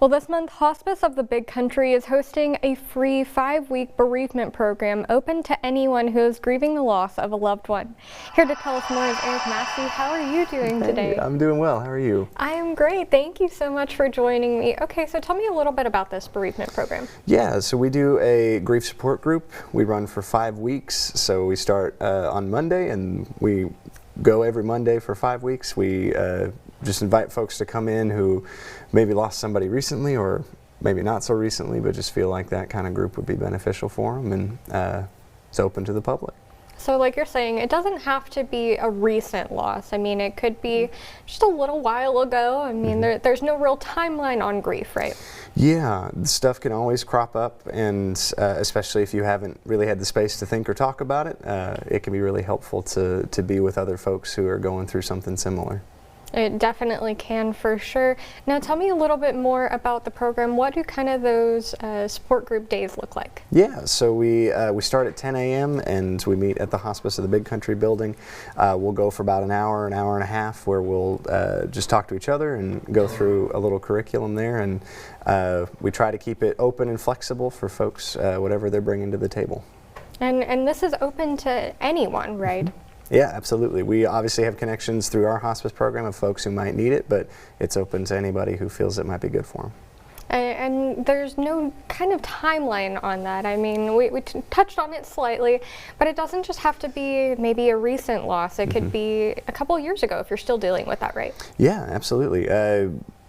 Well, this month, Hospice of the Big Country is hosting a free 5-week bereavement program open to anyone who is grieving the loss of a loved one. Here to tell us more is Eric Massey. How are you doing today? I'm doing well. How are you? I am great. Thank you so much for joining me. Okay, so tell me a little bit about this bereavement program. Yeah, so we do a grief support group. We run for 5 weeks. So we start on Monday and we go every Monday for 5 weeks. We just invite folks to come in who maybe lost somebody recently or maybe not so recently, but just feel like that kind of group would be beneficial for them, and it's open to the public. So like you're saying, it doesn't have to be a recent loss. I mean, it could be just a little while ago. I mean, there's no real timeline on grief, right? Yeah, stuff can always crop up, and especially if you haven't really had the space to think or talk about it, it can be really helpful to be with other folks who are going through something similar. It definitely can, for sure. Now tell me a little bit more about the program. What do kind of those support group days look like? Yeah, so we start at 10 a.m. and we meet at the Hospice of the Big Country building. We'll go for about an hour and a half, where we'll just talk to each other and go through a little curriculum there, and we try to keep it open and flexible for folks, whatever they're bringing to the table. And this is open to anyone, right? Yeah, absolutely. We obviously have connections through our hospice program of folks who might need it, but it's open to anybody who feels it might be good for them. And there's no kind of timeline on that. I mean, we touched on it slightly, but it doesn't just have to be maybe a recent loss. It could be a couple years ago if you're still dealing with that, right? Yeah, absolutely.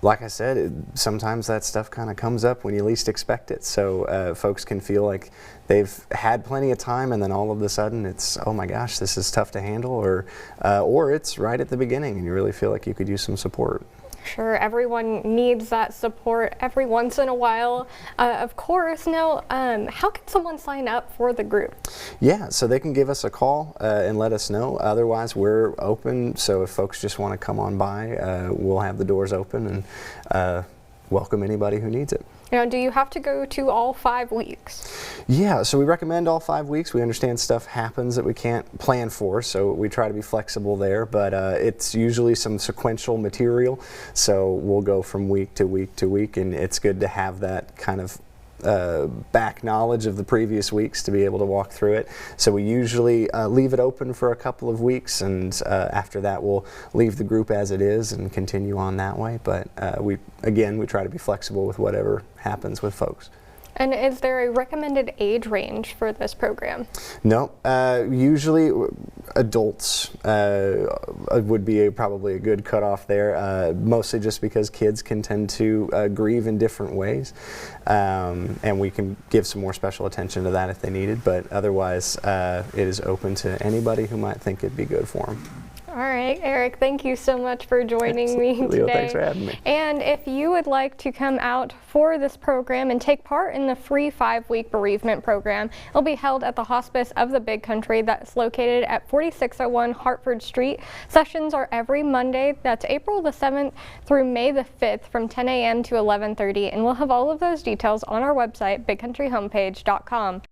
Like I said, sometimes that stuff kind of comes up when you least expect it. So folks can feel like they've had plenty of time, and then all of a sudden it's, oh my gosh, this is tough to handle, or it's right at the beginning and you really feel like you could use some support. Sure, everyone needs that support every once in a while, of course. Now, how can someone sign up for the group? Yeah, so they can give us a call and let us know. Otherwise, we're open, so if folks just want to come on by, we'll have the doors open and welcome anybody who needs it. Now, do you have to go to all 5 weeks? Yeah, so we recommend all 5 weeks. We understand stuff happens that we can't plan for, so we try to be flexible there, but it's usually some sequential material, so we'll go from week to week to week, and it's good to have that kind of back knowledge of the previous weeks to be able to walk through it. So we usually leave it open for a couple of weeks, and after that we'll leave the group as it is and continue on that way, but we try to be flexible with whatever happens with folks. And is there a recommended age range for this program? No, usually adults would be probably a good cutoff there, mostly just because kids can tend to grieve in different ways, and we can give some more special attention to that if they needed, but otherwise it is open to anybody who might think it'd be good for them. All right, Eric, thank you so much for joining me today. Well, thanks for having me. And if you would like to come out for this program and take part in the free 5-week bereavement program, it'll be held at the Hospice of the Big Country that's located at 4601 Hartford Street. Sessions are every Monday. That's April the 7th through May the 5th from 10 a.m. to 11:30, and we'll have all of those details on our website, bigcountryhomepage.com.